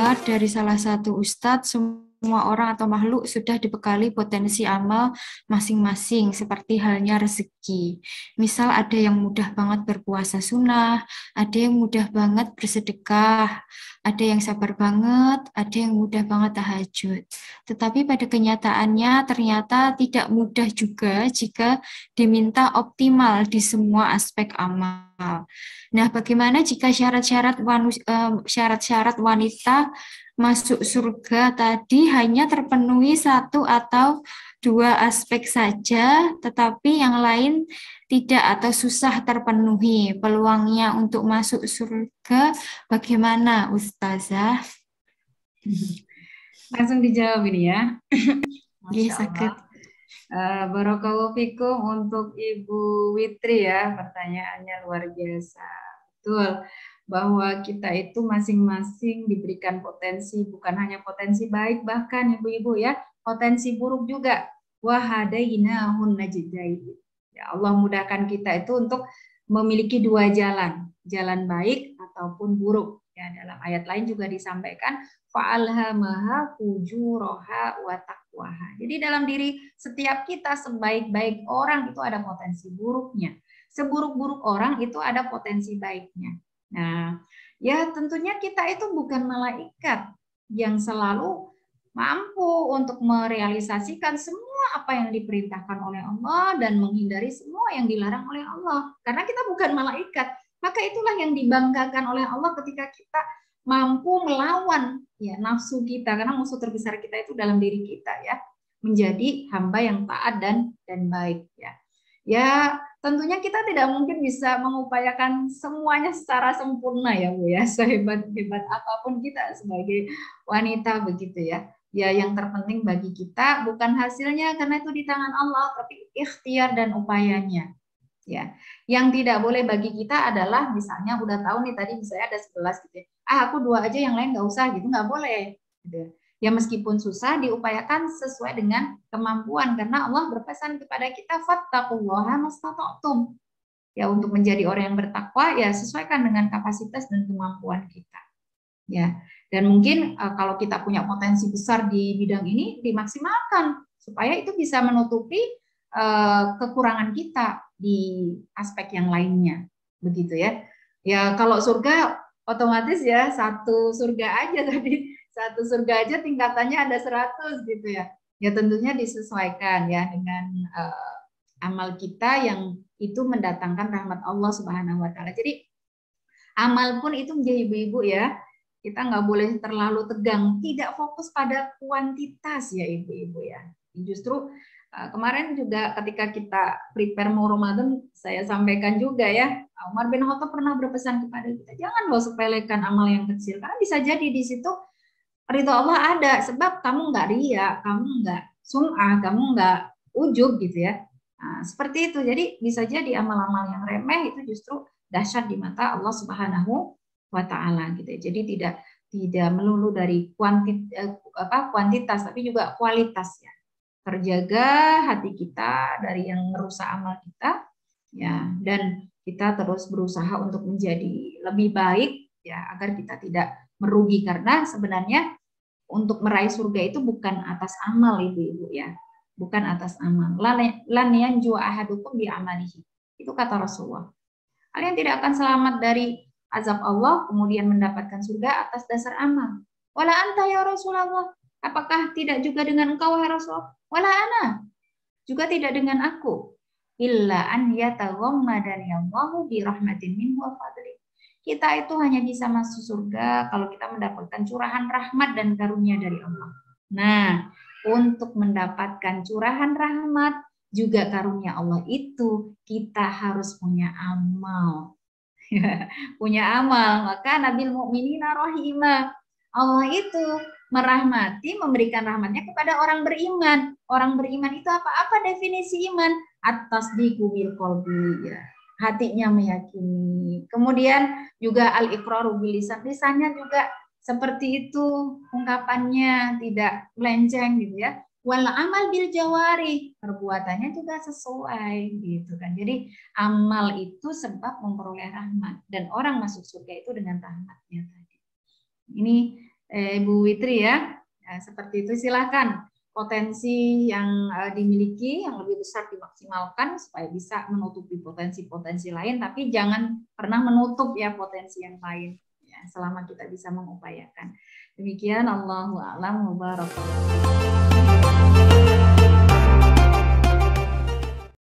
mendengar dari salah satu ustadz, semua orang atau makhluk sudah dibekali potensi amal masing-masing, seperti halnya rezeki. Misal ada yang mudah banget berpuasa sunnah, ada yang mudah banget bersedekah, ada yang sabar banget, ada yang mudah banget tahajud. Tetapi pada kenyataannya ternyata tidak mudah juga jika diminta optimal di semua aspek amal. Nah, bagaimana jika syarat-syarat wanita masuk surga tadi hanya terpenuhi satu atau dua aspek saja, tetapi yang lain tidak atau susah terpenuhi? Peluangnya untuk masuk surga bagaimana, Ustazah? Langsung dijawab ini ya. Yes, Masya Allah. Barakallahu fikum untuk Ibu Witri ya, pertanyaannya luar biasa. Betul, bahwa kita itu masing-masing diberikan potensi, bukan hanya potensi baik, bahkan ibu-ibu ya, potensi buruk juga. Wahadainahun najdain. Ya Allah mudahkan kita itu untuk memiliki dua jalan, jalan baik ataupun buruk. Ya, dalam ayat lain juga disampaikan fa'alhamaha fujuraha wa taqwaha. Jadi dalam diri setiap kita sebaik-baik orang itu ada potensi buruknya. Seburuk-buruk orang itu ada potensi baiknya. Nah, ya tentunya kita itu bukan malaikat yang selalu mampu untuk merealisasikan semua apa yang diperintahkan oleh Allah dan menghindari semua yang dilarang oleh Allah. Karena kita bukan malaikat. Maka itulah yang dibanggakan oleh Allah ketika kita mampu melawan ya nafsu kita, karena musuh terbesar kita itu dalam diri kita ya, menjadi hamba yang taat dan baik ya. Ya, tentunya kita tidak mungkin bisa mengupayakan semuanya secara sempurna ya Bu ya, sehebat-hebat apapun kita sebagai wanita begitu ya. Ya, yang terpenting bagi kita bukan hasilnya karena itu di tangan Allah, tapi ikhtiar dan upayanya. Ya, yang tidak boleh bagi kita adalah misalnya udah tahu nih tadi misalnya ada 11 gitu ya. Aku 2 aja yang lain nggak usah gitu, nggak boleh. Gitu. Ya meskipun susah diupayakan sesuai dengan kemampuan karena Allah berpesan kepada kita fattaqullaha mastata'tum. Ya untuk menjadi orang yang bertakwa ya sesuaikan dengan kapasitas dan kemampuan kita. Ya. Dan mungkin kalau kita punya potensi besar di bidang ini dimaksimalkan supaya itu bisa menutupi kekurangan kita di aspek yang lainnya, begitu ya. Ya kalau surga otomatis ya satu surga aja tadi, satu surga aja tingkatannya ada 100 gitu ya. Ya tentunya disesuaikan ya dengan amal kita yang itu mendatangkan rahmat Allah Subhanahu wa taala. Jadi amal pun itu menjadi ibu-ibu ya. Kita nggak boleh terlalu tegang, tidak fokus pada kuantitas ya ibu-ibu ya. Justru kemarin juga ketika kita prepare mau Ramadan, saya sampaikan juga ya, Umar bin Khattab pernah berpesan kepada kita, jangan loh sepelekan amal yang kecil, karena bisa jadi di situ ridho Allah ada, sebab kamu nggak riya, kamu nggak sum'ah, kamu nggak ujub gitu ya. Nah, seperti itu, jadi bisa jadi amal-amal yang remeh itu justru dahsyat di mata Allah Subhanahu wa Ta'ala gitu ya. Jadi tidak melulu dari kuantitas, tapi juga kualitas ya. Terjaga hati kita dari yang merusak amal kita ya, dan kita terus berusaha untuk menjadi lebih baik ya agar kita tidak merugi, karena sebenarnya untuk meraih surga itu bukan atas amal ibu-ibu ya, bukan atas amal. Lan yanju ahadukum bi amalihi, itu kata Rasulullah. Kalian tidak akan selamat dari azab Allah kemudian mendapatkan surga atas dasar amal. Wala anta ya Rasulullah, apakah tidak juga dengan engkau ya Rasulullah? Wala ana, juga tidak dengan aku. Illa an yataghammadani Allahu bi rahmatin minhu wa fadli. Kita itu hanya bisa masuk surga kalau kita mendapatkan curahan rahmat dan karunia dari Allah. Nah, untuk mendapatkan curahan rahmat juga karunia Allah itu kita harus punya amal. Punya amal, maka nabil mu'minina rahimah. Allah itu merahmati, memberikan rahmatnya kepada orang beriman. Orang beriman itu apa? Apa definisi iman? At-tasdiqu bil qalbi, ya. Hatinya meyakini. Kemudian juga al-iqraru bil lisan. Lisannya juga seperti itu ungkapannya, tidak melenceng gitu ya. Wal amal bil jawari, perbuatannya juga sesuai gitu kan. Jadi amal itu sebab memperoleh rahmat, dan orang masuk surga itu dengan rahmatnya tadi. Ini Ibu Witri ya. Seperti itu, silahkan potensi yang dimiliki yang lebih besar dimaksimalkan supaya bisa menutupi potensi-potensi lain, tapi jangan pernah menutup ya potensi yang lain ya, selama kita bisa mengupayakan. Demikian, Allahu a'lam wa barakallahu.